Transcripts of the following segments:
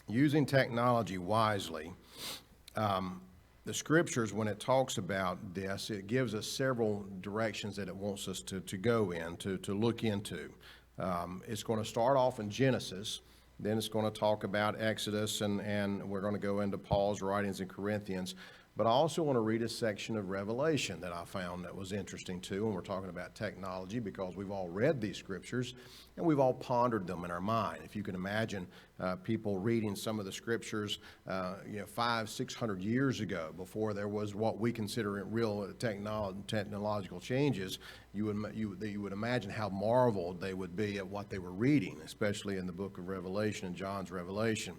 using technology wisely. The scriptures, when it talks about this, it gives us several directions that it wants us to go in, to look into. It's going to start off in Genesis, then it's going to talk about Exodus, and we're going to go into Paul's writings in Corinthians. But I also want to read a section of Revelation that I found that was interesting too, and we're talking about technology because we've all read these scriptures and we've all pondered them in our mind. If you can imagine people reading some of the scriptures 500-600 years ago, before there was what we consider real technological changes, you would imagine how marveled they would be at what they were reading, especially in the book of Revelation and John's Revelation.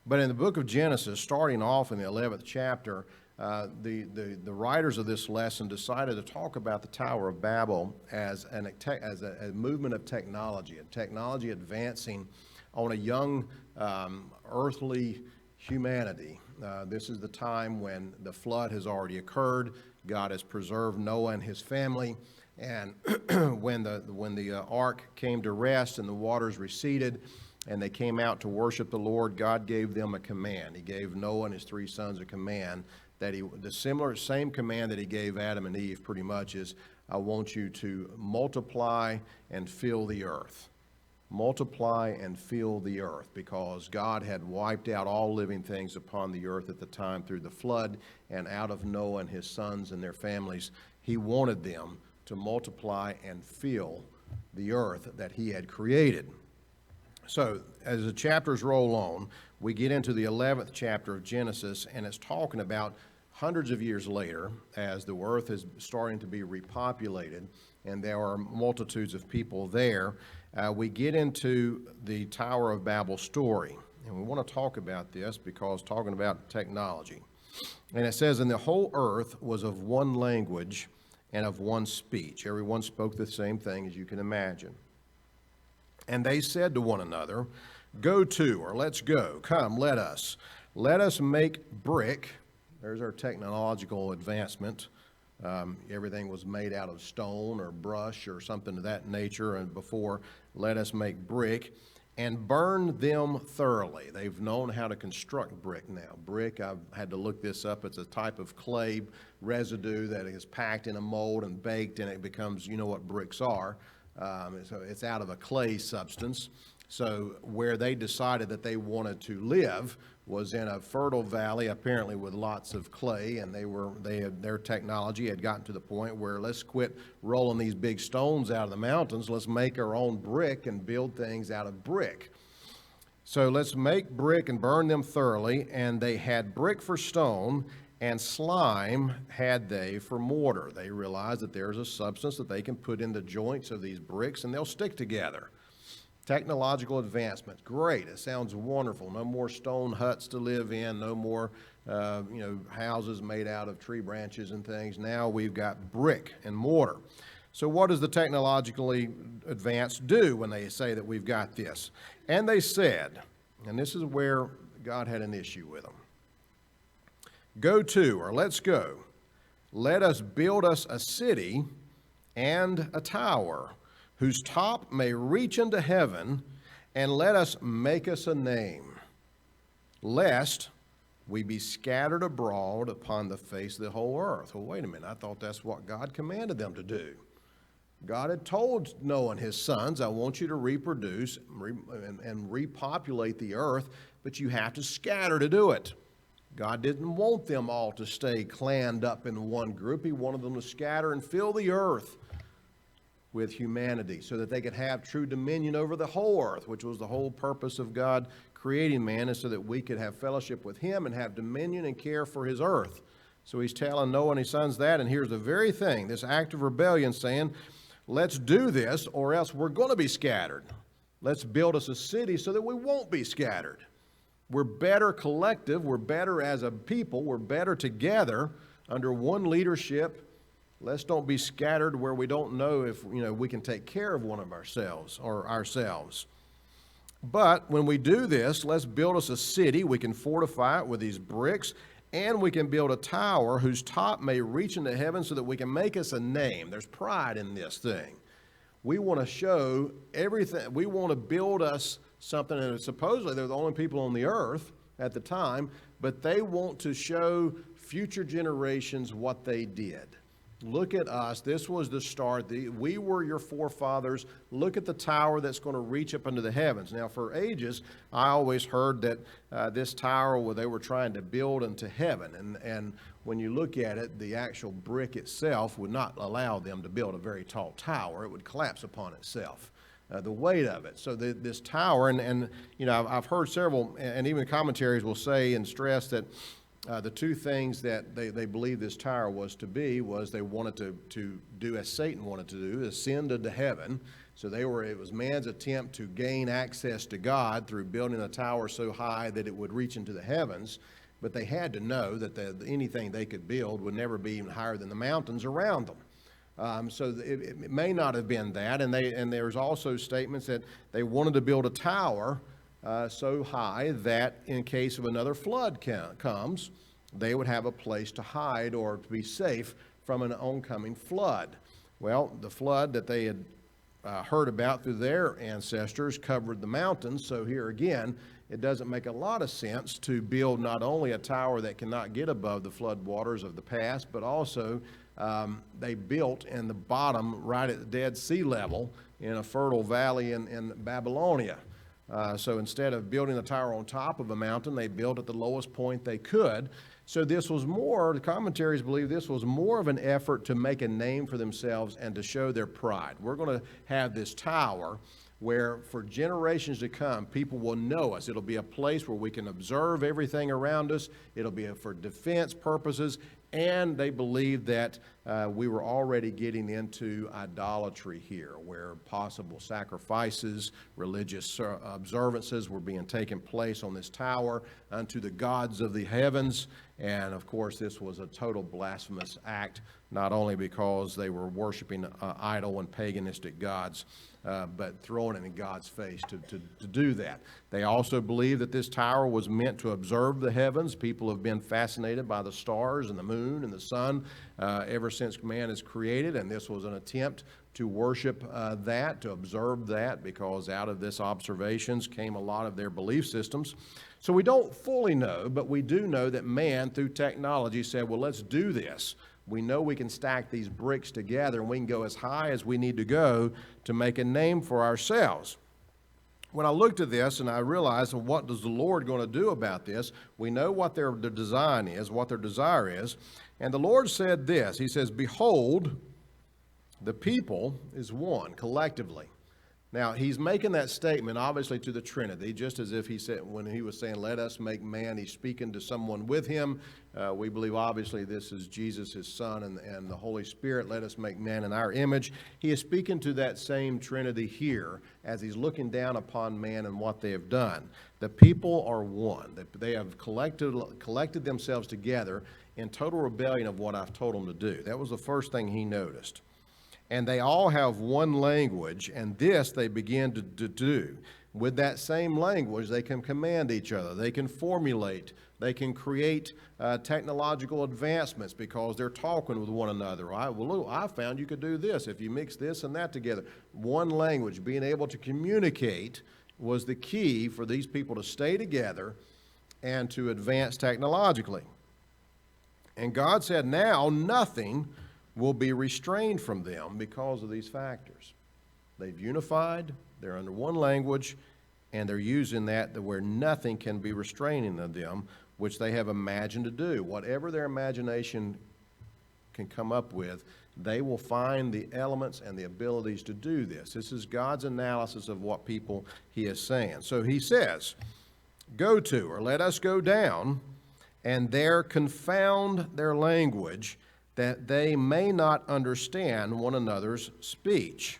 But in the book of Genesis, starting off in the 11th chapter, the writers of this lesson decided to talk about the Tower of Babel as a movement of technology, advancing on a young earthly humanity. This is the time when the flood has already occurred. God has preserved Noah and his family, and when the ark came to rest and the waters receded, and they came out to worship the Lord, God gave them a command. He gave Noah and his 3 sons a command that same command that he gave Adam and Eve pretty much is, I want you to multiply and fill the earth. Multiply and fill the earth, because God had wiped out all living things upon the earth at the time through the flood, and out of Noah and his sons and their families, he wanted them to multiply and fill the earth that he had created. So as the chapters roll on, we get into the 11th chapter of Genesis, and it's talking about hundreds of years later, as the earth is starting to be repopulated, and there are multitudes of people there, we get into the Tower of Babel story. And we want to talk about this because talking about technology. And it says, and the whole earth was of one language and of one speech. Everyone spoke the same thing, as you can imagine. And they said to one another, go to, or let's go, come, let us make brick. There's our technological advancement. Everything was made out of stone or brush or something of that nature, and before, let us make brick and burn them thoroughly. They've known how to construct brick now. Brick, I've had to look this up, it's a type of clay residue that is packed in a mold and baked, and it becomes, you know what bricks are. So it's out of a clay substance. So where they decided that they wanted to live was in a fertile valley, apparently with lots of clay, and their technology had gotten to the point where let's quit rolling these big stones out of the mountains. Let's make our own brick and build things out of brick. So let's make brick and burn them thoroughly. And they had brick for stone, and slime had they for mortar. They realized that there's a substance that they can put in the joints of these bricks and they'll stick together. Technological advancement, great. It sounds wonderful. No more stone huts to live in, no more houses made out of tree branches and things. Now we've got brick and mortar. So what does the technologically advanced do when they say that we've got this? And they said, and this is where God had an issue with them, go to, or let's go. Let us build us a city and a tower whose top may reach into heaven, and let us make us a name, lest we be scattered abroad upon the face of the whole earth. Well, wait a minute. I thought that's what God commanded them to do. God had told Noah and his sons, I want you to reproduce and repopulate the earth, but you have to scatter to do it. God didn't want them all to stay claned up in one group. He wanted them to scatter and fill the earth with humanity so that they could have true dominion over the whole earth, which was the whole purpose of God creating man, is so that we could have fellowship with him and have dominion and care for his earth. So he's telling Noah and his sons that, and here's the very thing, this act of rebellion saying, let's do this or else we're going to be scattered. Let's build us a city so that we won't be scattered. We're better collective, we're better as a people, we're better together under one leadership. Let's don't be scattered where we don't know if we can take care of one of ourselves. But when we do this, let's build us a city. We can fortify it with these bricks, and we can build a tower whose top may reach into heaven so that we can make us a name. There's pride in this thing. We want to show everything. We want to build us something, and supposedly they're the only people on the earth at the time, but they want to show future generations what they did. Look at us. This was the start. We were your forefathers. Look at the tower that's going to reach up into the heavens. Now, for ages, I always heard that this tower they were trying to build into heaven. And when you look at it, the actual brick itself would not allow them to build a very tall tower. It would collapse upon itself. The weight of it. So this tower, and you know, I've heard several, and even commentaries will say and stress that the two things that they believe this tower was to be was they wanted to do as Satan wanted to do, ascend into heaven. So it was man's attempt to gain access to God through building a tower so high that it would reach into the heavens. But they had to know that anything they could build would never be even higher than the mountains around them. So it may not have been that. And there's also statements that they wanted to build a tower so high that in case of another flood comes, they would have a place to hide or to be safe from an oncoming flood. Well, the flood that they had heard about through their ancestors covered the mountains. So here again, it doesn't make a lot of sense to build not only a tower that cannot get above the flood waters of the past, but also they built in the bottom right at the dead sea level in a fertile valley in Babylonia. So instead of building a tower on top of a mountain, they built at the lowest point they could. So this was the commentaries believe this was more of an effort to make a name for themselves and to show their pride. We're going to have this tower where for generations to come, people will know us. It'll be a place where we can observe everything around us. It'll be for defense purposes. And they believed that we were already getting into idolatry here, where possible sacrifices, religious observances were being taken place on this tower unto the gods of the heavens. And of course, this was a total blasphemous act, not only because they were worshiping idol and paganistic gods, but throwing it in God's face to do that. They also believe that this tower was meant to observe the heavens. People have been fascinated by the stars and the moon and the sun ever since man is created, and this was an attempt to worship that, to observe that, because out of this observations came a lot of their belief systems. So we don't fully know, but we do know that man, through technology, said, well, let's do this. We know we can stack these bricks together and we can go as high as we need to go to make a name for ourselves. When I looked at this and I realized, well, what is the Lord going to do about this? We know what their design is, what their desire is. And the Lord said this. He says, behold, the people is one collectively. Now, he's making that statement, obviously, to the Trinity, just as if he said, when he was saying, let us make man, he's speaking to someone with him. We believe, obviously, this is Jesus, his Son, and the Holy Spirit. Let us make man in our image. He is speaking to that same Trinity here as he's looking down upon man and what they have done. The people are one. They have collected themselves together in total rebellion of what I've told them to do. That was the first thing he noticed. And they all have one language, and this they begin to do. With that same language, they can command each other. They can formulate. They can create technological advancements because they're talking with one another. Well, look, I found you could do this if you mix this and that together. One language, being able to communicate, was the key for these people to stay together and to advance technologically. And God said, now nothing will be restrained from them because of these factors. They've unified, they're under one language, and they're using that where nothing can be restraining of them, which they have imagined to do. Whatever their imagination can come up with, they will find the elements and the abilities to do this. This is God's analysis of what people he is saying. So he says, go to, or let us go down, and there confound their language, that they may not understand one another's speech.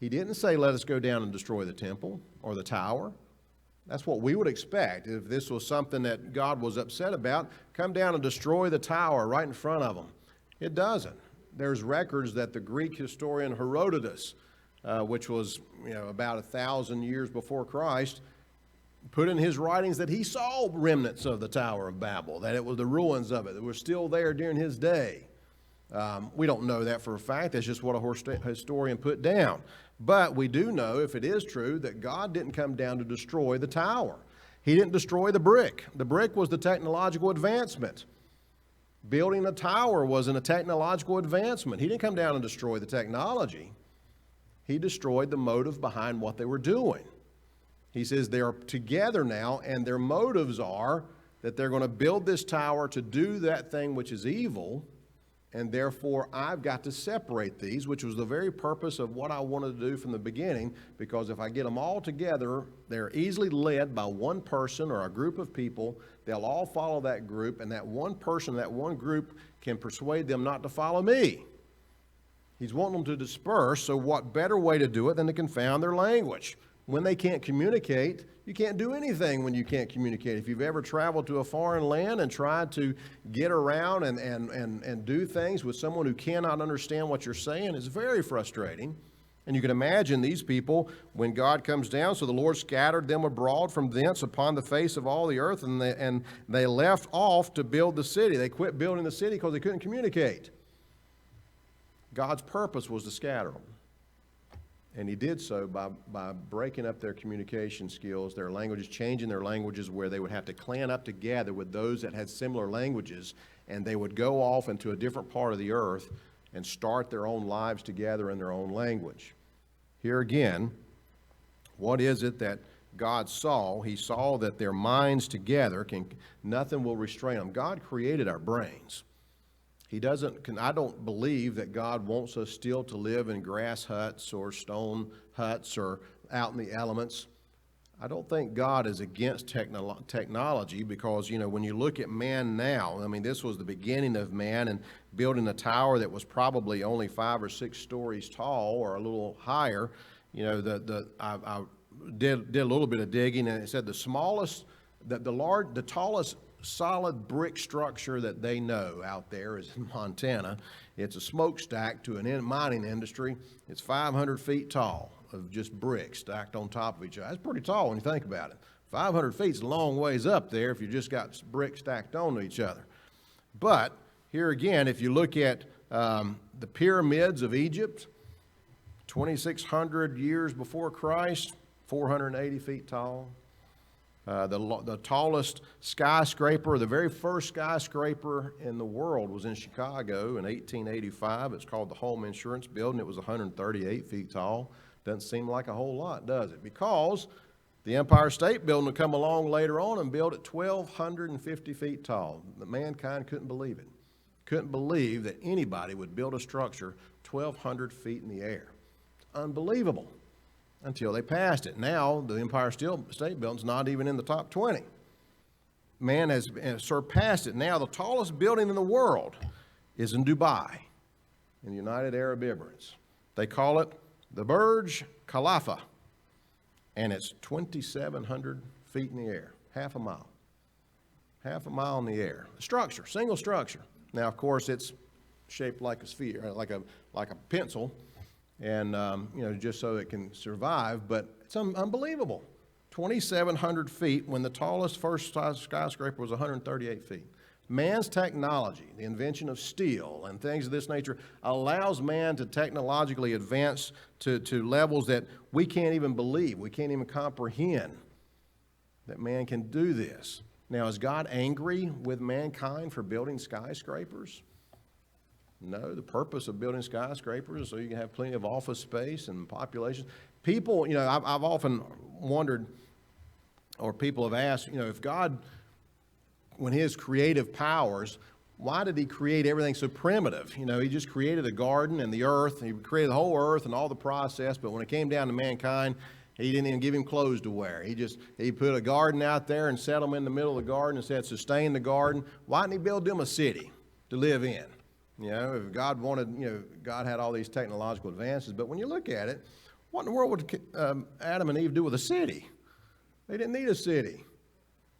He didn't say, let us go down and destroy the temple or the tower. That's what we would expect. If this was something that God was upset about, come down and destroy the tower right in front of them. It doesn't. There's records that the Greek historian Herodotus, which was about 1,000 years before Christ, put in his writings that he saw remnants of the Tower of Babel, that it was the ruins of it that were still there during his day. We don't know that for a fact. That's just what a historian put down. But we do know, if it is true, that God didn't come down to destroy the tower. He didn't destroy the brick. The brick was the technological advancement. Building a tower wasn't a technological advancement. He didn't come down and destroy the technology. He destroyed the motive behind what they were doing. He says they're together now, and their motives are that they're going to build this tower to do that thing which is evil, and therefore I've got to separate these, which was the very purpose of what I wanted to do from the beginning, because if I get them all together, they're easily led by one person or a group of people. They'll all follow that group, and that one person, that one group can persuade them not to follow me. He's wanting them to disperse, so what better way to do it than to confound their language? When they can't communicate, you can't do anything when you can't communicate. If you've ever traveled to a foreign land and tried to get around and do things with someone who cannot understand what you're saying, it's very frustrating. And you can imagine these people, when God comes down, so the Lord scattered them abroad from thence upon the face of all the earth, and they left off to build the city. They quit building the city because they couldn't communicate. God's purpose was to scatter them. And he did so by breaking up their communication skills, their languages, changing their languages where they would have to clan up together with those that had similar languages, and they would go off into a different part of the earth and start their own lives together in their own language. Here again, what is it that God saw? He saw that their minds together, nothing will restrain them. God created our brains. I don't believe that God wants us still to live in grass huts or stone huts or out in the elements. I don't think God is against technology, because, when you look at man now, this was the beginning of man, and building a tower that was probably only 5 or 6 stories tall or a little higher. I did a little bit of digging, and it said the tallest solid brick structure that they know out there is in Montana. It's a smokestack to an mining industry. It's 500 feet tall of just bricks stacked on top of each other. That's pretty tall when you think about it. 500 feet is a long ways up there if you just got bricks stacked onto each other. But here again, if you look at the pyramids of Egypt, 2,600 years before Christ, 480 feet tall. The tallest skyscraper, the very first skyscraper in the world, was in Chicago in 1885. It's called the Home Insurance Building. It was 138 feet tall. Doesn't seem like a whole lot, does it? Because the Empire State Building would come along later on and build it 1,250 feet tall. Mankind couldn't believe it. Couldn't believe that anybody would build a structure 1,200 feet in the air. Unbelievable. Until they passed it. Now, the Empire State Building's not even in the top 20. Man has surpassed it. Now, the tallest building in the world is in Dubai, in the United Arab Emirates. They call it the Burj Khalifa, and it's 2,700 feet in the air, half a mile. Half a mile in the air. Structure, single structure. Now, of course, it's shaped like a sphere, like a pencil, and just so it can survive, but it's unbelievable. 2,700 feet when the tallest first skyscraper was 138 feet. Man's technology, the invention of steel and things of this nature, allows man to technologically advance to levels that we can't even believe, we can't even comprehend that man can do this. Now, is God angry with mankind for building skyscrapers? No, the purpose of building skyscrapers is so you can have plenty of office space and population. People, I've often wondered, or people have asked, if God, when his creative powers, why did he create everything so primitive? He just created a garden and the earth. He created the whole earth and all the process, but when it came down to mankind, he didn't even give him clothes to wear. He put a garden out there and set them in the middle of the garden and said, sustain the garden. Why didn't he build them a city to live in? If God wanted, God had all these technological advances. But when you look at it, what in the world would Adam and Eve do with a city? They didn't need a city.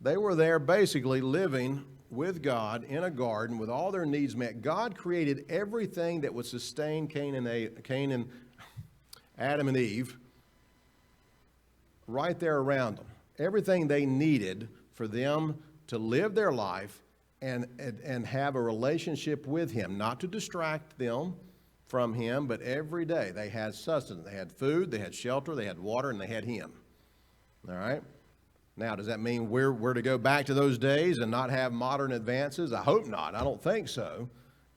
They were there basically living with God in a garden with all their needs met. God created everything that would sustain Adam and Eve right there around them. Everything they needed for them to live their life and have a relationship with him, not to distract them from him, but every day they had sustenance. They had food, they had shelter, they had water, and they had him. All right? Now, does that mean we're to go back to those days and not have modern advances? I hope not. I don't think so.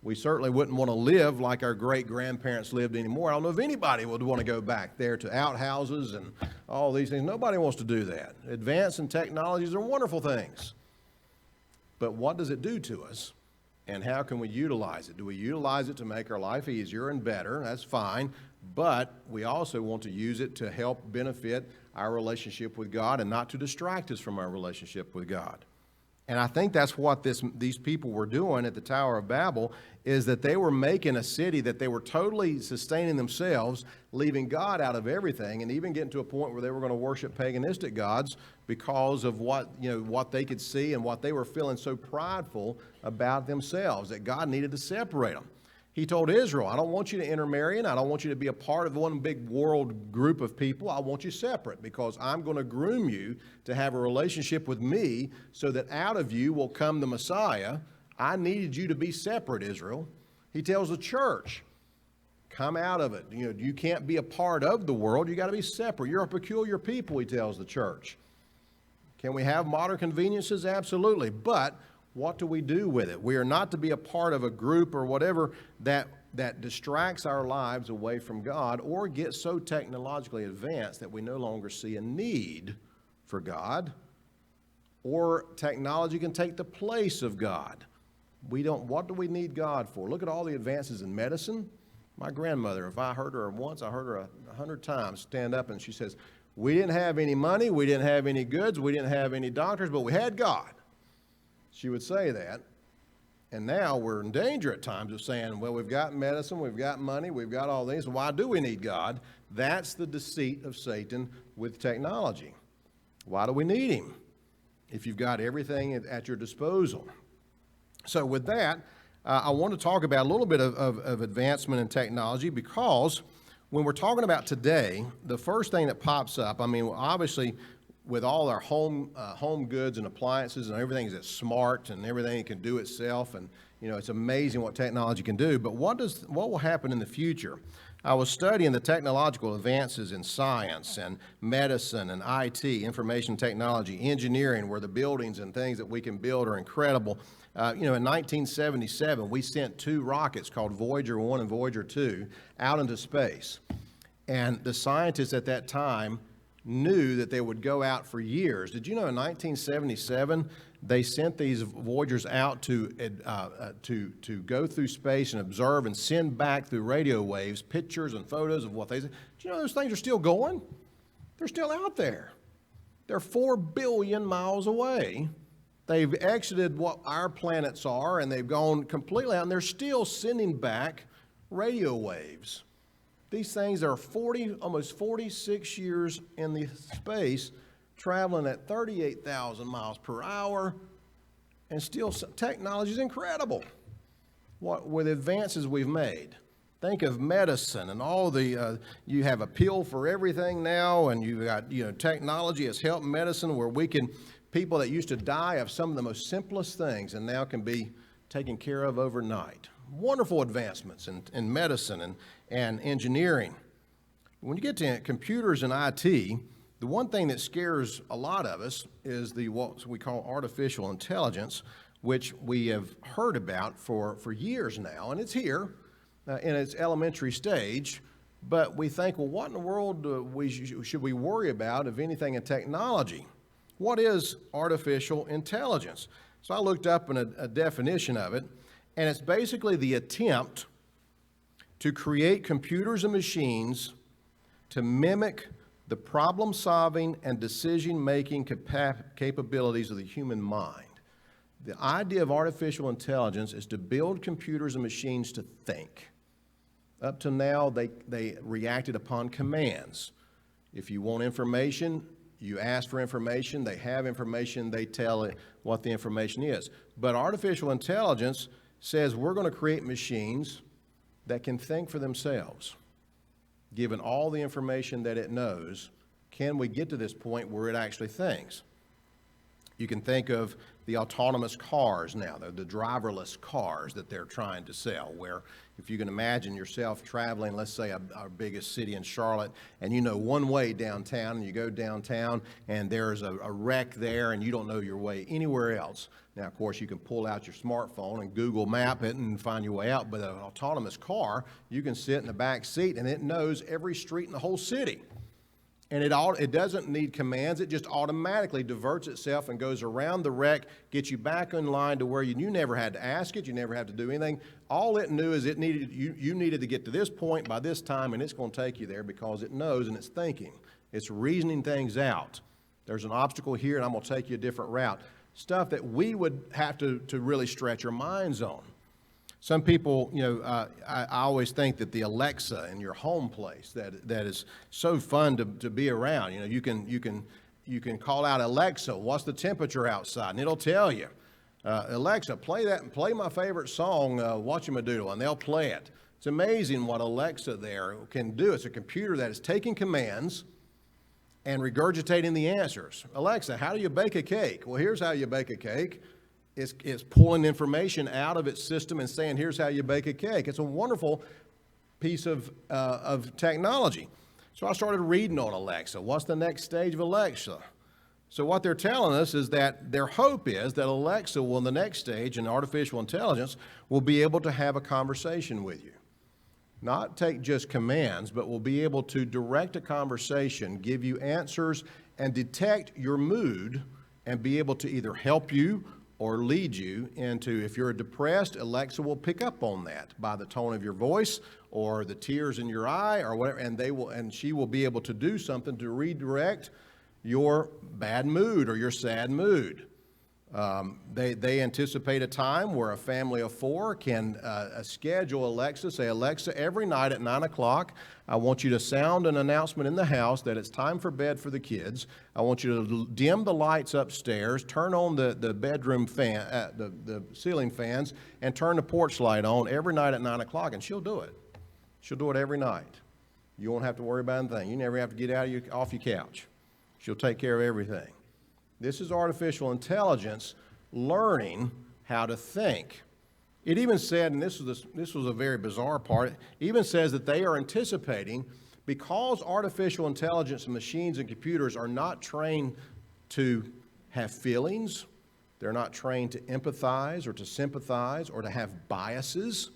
We certainly wouldn't want to live like our great-grandparents lived anymore. I don't know if anybody would want to go back there to outhouses and all these things. Nobody wants to do that. Advance in technologies are wonderful things. But what does it do to us, and how can we utilize it? Do we utilize it to make our life easier and better? That's fine. But we also want to use it to help benefit our relationship with God and not to distract us from our relationship with God. And I think that's what these people were doing at the Tower of Babel, is that they were making a city that they were totally sustaining themselves, leaving God out of everything, and even getting to a point where they were going to worship paganistic gods because of what they could see and what they were feeling so prideful about themselves, that God needed to separate them. He told Israel, I don't want you to intermarry, and I don't want you to be a part of one big world group of people. I want you separate, because I'm going to groom you to have a relationship with me so that out of you will come the Messiah. I needed you to be separate, Israel. He tells the church, come out of it. You can't be a part of the world. You got to be separate. You're a peculiar people, he tells the church. Can we have modern conveniences? Absolutely. But what do we do with it? We are not to be a part of a group or whatever that distracts our lives away from God, or gets so technologically advanced that we no longer see a need for God, or technology can take the place of God. What do we need God for? Look at all the advances in medicine. My grandmother, if I heard her once, I heard her 100 times stand up and she says, we didn't have any money, we didn't have any goods, we didn't have any doctors, but we had God. She would say that, and now we're in danger at times of saying, well, we've got medicine, we've got money, we've got all these, why do we need God? That's the deceit of Satan with technology. Why do we need him if you've got everything at your disposal? So with that, I want to talk about a little bit of advancement in technology, because when we're talking about today, the first thing that pops up, I mean, obviously, with all our home goods and appliances and everything that's smart and everything can do itself, and it's amazing what technology can do. But what will happen in the future? I was studying the technological advances in science and medicine and IT, information technology, engineering, where the buildings and things that we can build are incredible. In 1977, we sent 2 rockets called Voyager 1 and Voyager 2 out into space. And the scientists at that time knew that they would go out for years. Did you know in 1977 they sent these Voyagers out to go through space and observe and send back through radio waves pictures and photos of what they said? Do you know those things are still going? They're still out there. They're 4 billion miles away. They've exited what our planets are, and they've gone completely out, and they're still sending back radio waves. These things are almost 46 years in the space, traveling at 38,000 miles per hour, and still technology is incredible. With advances we've made. Think of medicine and all the, you have a pill for everything now, and you've got, technology has helped medicine where people that used to die of some of the most simplest things and now can be taken care of overnight. Wonderful advancements in medicine and engineering. When you get to computers and IT, the one thing that scares a lot of us is what we call artificial intelligence, which we have heard about for years now, and it's here in its elementary stage. But we think, well, what in the world should we worry about, if anything, in technology? What is artificial intelligence? So I looked up a definition of it, and it's basically the attempt to create computers and machines to mimic the problem-solving and decision-making capabilities of the human mind. The idea of artificial intelligence is to build computers and machines to think. Up to now, they reacted upon commands. If you want information, you ask for information, they have information, they tell it what the information is. But artificial intelligence says we're going to create machines that can think for themselves. Given all the information that it knows, can we get to this point where it actually thinks? You can think of the autonomous cars now, the driverless cars that they're trying to sell, where if you can imagine yourself traveling, let's say our biggest city in Charlotte, and you know one way downtown, and you go downtown and there's a wreck there and you don't know your way anywhere else. Now, of course, you can pull out your smartphone and Google map it and find your way out, but an autonomous car, you can sit in the back seat and it knows every street in the whole city. And it doesn't need commands. It just automatically diverts itself and goes around the wreck, gets you back in line to where you never had to ask it. You never had to do anything. All it knew is you needed to get to this point by this time, and it's going to take you there because it knows and it's thinking. It's reasoning things out. There's an obstacle here, and I'm going to take you a different route. Stuff that we would have to really stretch our minds on. Some people, I always think that the Alexa in your home place, that is so fun to be around. You can call out Alexa, what's the temperature outside, and it'll tell you. Alexa, play my favorite song, Whatchamadoodle, and they'll play it. It's amazing what Alexa there can do. It's a computer that is taking commands and regurgitating the answers. Alexa, how do you bake a cake? Well, here's how you bake a cake. It's pulling information out of its system and saying, here's how you bake a cake. It's a wonderful piece of technology. So I started reading on Alexa. What's the next stage of Alexa? So what they're telling us is that their hope is that Alexa will, in the next stage in artificial intelligence, will be able to have a conversation with you. Not take just commands, but will be able to direct a conversation, give you answers, and detect your mood, and be able to either help you or lead you into, if you're depressed, Alexa will pick up on that by the tone of your voice or the tears in your eye or whatever, and she will be able to do something to redirect your bad mood or your sad mood. They anticipate a time where a family of 4 can schedule Alexa, say, Alexa, every night at 9 o'clock, I want you to sound an announcement in the house that it's time for bed for the kids. I want you to dim the lights upstairs, turn on the bedroom fan, the ceiling fans, and turn the porch light on every night at 9 o'clock, and she'll do it. She'll do it every night. You won't have to worry about anything. You never have to get off your couch. She'll take care of everything. This is artificial intelligence learning how to think. It even said, and this was a very bizarre part, it even says that they are anticipating, because artificial intelligence and machines and computers are not trained to have feelings, they're not trained to empathize or to sympathize or to have biases,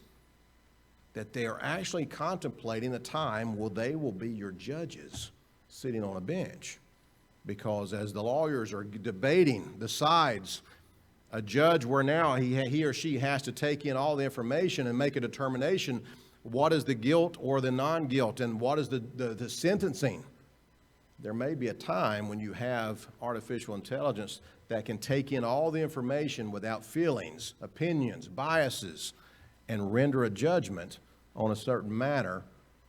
that they are actually contemplating the time where they will be your judges sitting on a bench. Because as the lawyers are debating the sides, a judge where now he or she has to take in all the information and make a determination, what is the guilt or the non-guilt, and what is the sentencing. There may be a time when you have artificial intelligence that can take in all the information without feelings, opinions, biases, and render a judgment on a certain matter,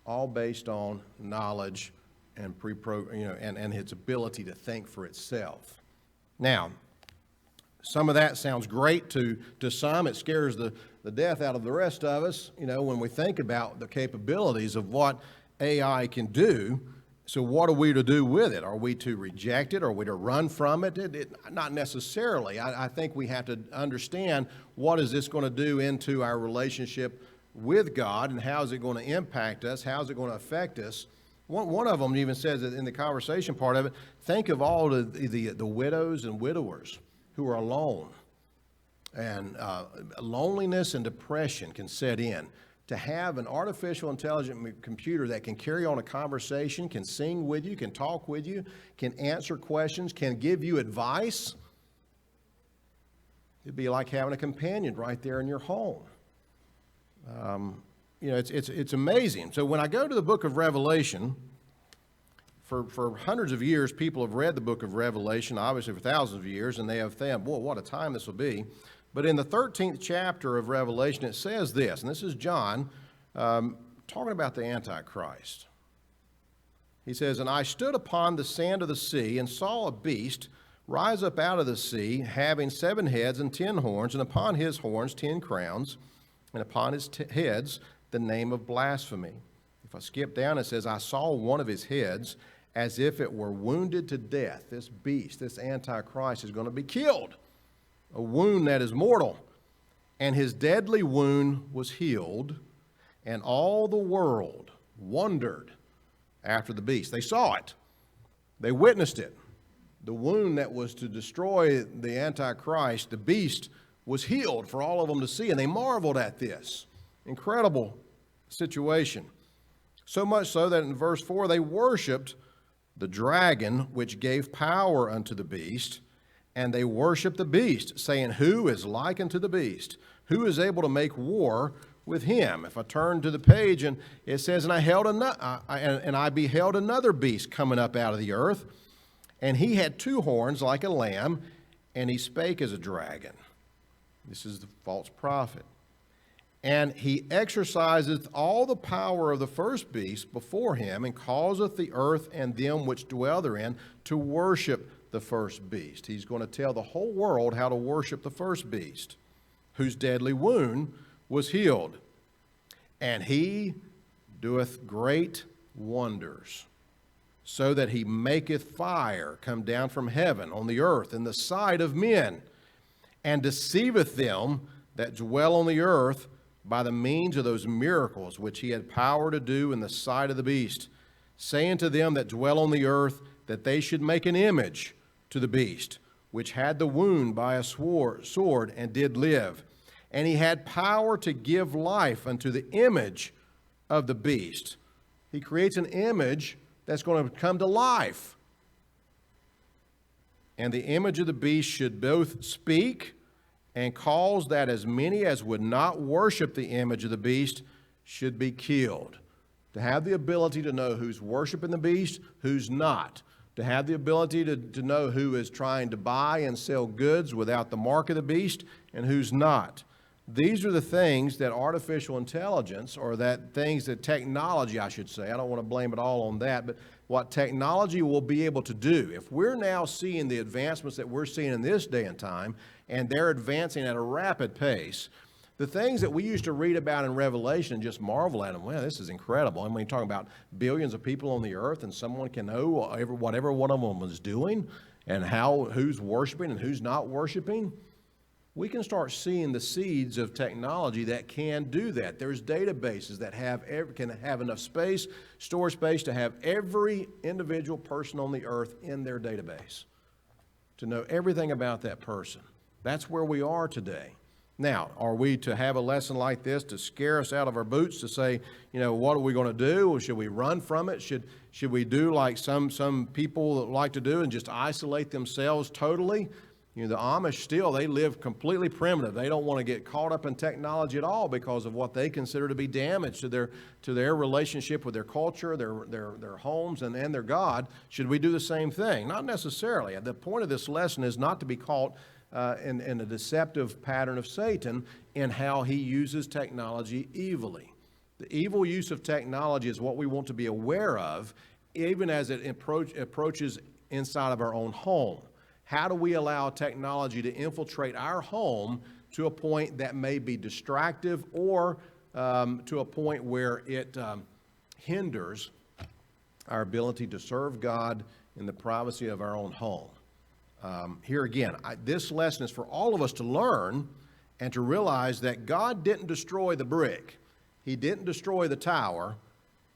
all based on knowledge and and its ability to think for itself. Now, some of that sounds great to some. It scares the death out of the rest of us, when we think about the capabilities of what AI can do. So what are we to do with it? Are we to reject it? Are we to run from it? Not necessarily. I think we have to understand, what is this going to do into our relationship with God, and how is it going to impact us? How is it going to affect us? One of them even says that in the conversation part of it, think of all the widows and widowers who are alone. And loneliness and depression can set in. To have an artificial intelligent computer that can carry on a conversation, can sing with you, can talk with you, can answer questions, can give you advice, it'd be like having a companion right there in your home. It's amazing. So when I go to the book of Revelation, for hundreds of years, people have read the book of Revelation, obviously for thousands of years, and they have thought, boy, what a time this will be. But in the 13th chapter of Revelation, it says this, and this is John talking about the Antichrist. He says, and I stood upon the sand of the sea and saw a beast rise up out of the sea, having 7 heads and 10 horns, and upon his horns 10 crowns, and upon his heads the name of blasphemy. If I skip down, it says, I saw one of his heads as if it were wounded to death. This beast, this Antichrist, is going to be killed, a wound that is mortal. And his deadly wound was healed, and all the world wondered after the beast. They saw it. They witnessed it. The wound that was to destroy the Antichrist, the beast, was healed for all of them to see, and they marveled at this. Incredible situation. So much so that in verse 4, they worshiped the dragon, which gave power unto the beast, and they worshiped the beast, saying, Who is like unto the beast? Who is able to make war with him? If I turn to the page, and it says, And I beheld another beast coming up out of the earth, and he had 2 horns like a lamb, and he spake as a dragon. This is the false prophet. And he exerciseth all the power of the first beast before him, and causeth the earth and them which dwell therein to worship the first beast. He's going to tell the whole world how to worship the first beast, whose deadly wound was healed. And he doeth great wonders, so that he maketh fire come down from heaven on the earth in the sight of men, and deceiveth them that dwell on the earth by the means of those miracles which he had power to do in the sight of the beast, saying to them that dwell on the earth that they should make an image to the beast, which had the wound by a sword and did live. And he had power to give life unto the image of the beast. He creates an image that's going to come to life. And the image of the beast should both speak and cause that as many as would not worship the image of the beast should be killed. To have the ability to know who's worshiping the beast, who's not. To have the ability to know who is trying to buy and sell goods without the mark of the beast and who's not. These are the things that artificial intelligence, or that things that technology, I should say, I don't want to blame it all on that, but what technology will be able to do. If we're now seeing the advancements that we're seeing in this day and time, and they're advancing at a rapid pace, the things that we used to read about in Revelation and just marvel at them, well, this is incredible. And when you're talking about billions of people on the earth and someone can know whatever one of them is doing and who's worshiping and who's not worshiping, we can start seeing the seeds of technology that can do that. There's databases that can have enough storage space to have every individual person on the earth in their database, to know everything about that person. That's where we are today. Now, are we to have a lesson like this to scare us out of our boots, to say, what are we going to do? Or should we run from it? Should we do like some people like to do and just isolate themselves totally? The Amish still, they live completely primitive. They don't want to get caught up in technology at all because of what they consider to be damage to their relationship with their culture, their homes, and their God. Should we do the same thing? Not necessarily. The point of this lesson is not to be caught in a deceptive pattern of Satan in how he uses technology evilly. The evil use of technology is what we want to be aware of, even as it approaches inside of our own home. How do we allow technology to infiltrate our home to a point that may be distractive, or to a point where it hinders our ability to serve God in the privacy of our own home? Here again, this lesson is for all of us to learn and to realize that God didn't destroy the brick. He didn't destroy the tower.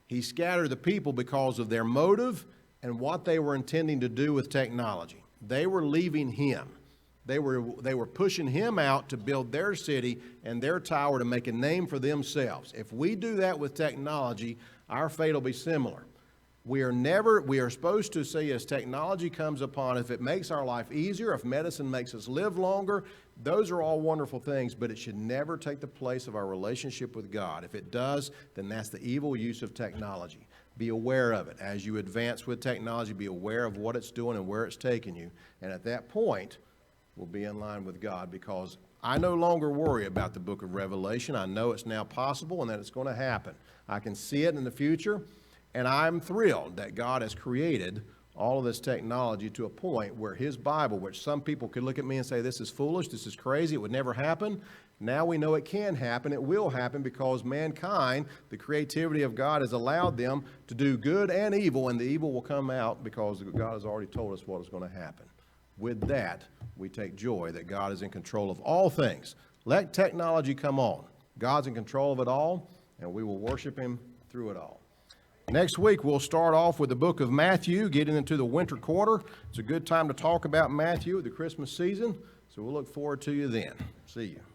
He scattered the people because of their motive and what they were intending to do with technology. They were leaving him. They were pushing him out to build their city and their tower to make a name for themselves. If we do that with technology, our fate will be similar. We are supposed to see, as technology comes upon, if it makes our life easier, if medicine makes us live longer, those are all wonderful things, but it should never take the place of our relationship with God. If it does, then that's the evil use of technology. Be aware of it. As you advance with technology, be aware of what it's doing and where it's taking you. And at that point, we'll be in line with God, because I no longer worry about the book of Revelation. I know it's now possible and that it's going to happen. I can see it in the future, and I'm thrilled that God has created all of this technology to a point where his Bible, which some people could look at me and say, this is foolish, this is crazy, it would never happen. Now we know it can happen, it will happen, because mankind, the creativity of God, has allowed them to do good and evil, and the evil will come out because God has already told us what is going to happen. With that, we take joy that God is in control of all things. Let technology come on. God's in control of it all, and we will worship him through it all. Next week, we'll start off with the book of Matthew, getting into the winter quarter. It's a good time to talk about Matthew, the Christmas season, so we'll look forward to you then. See you.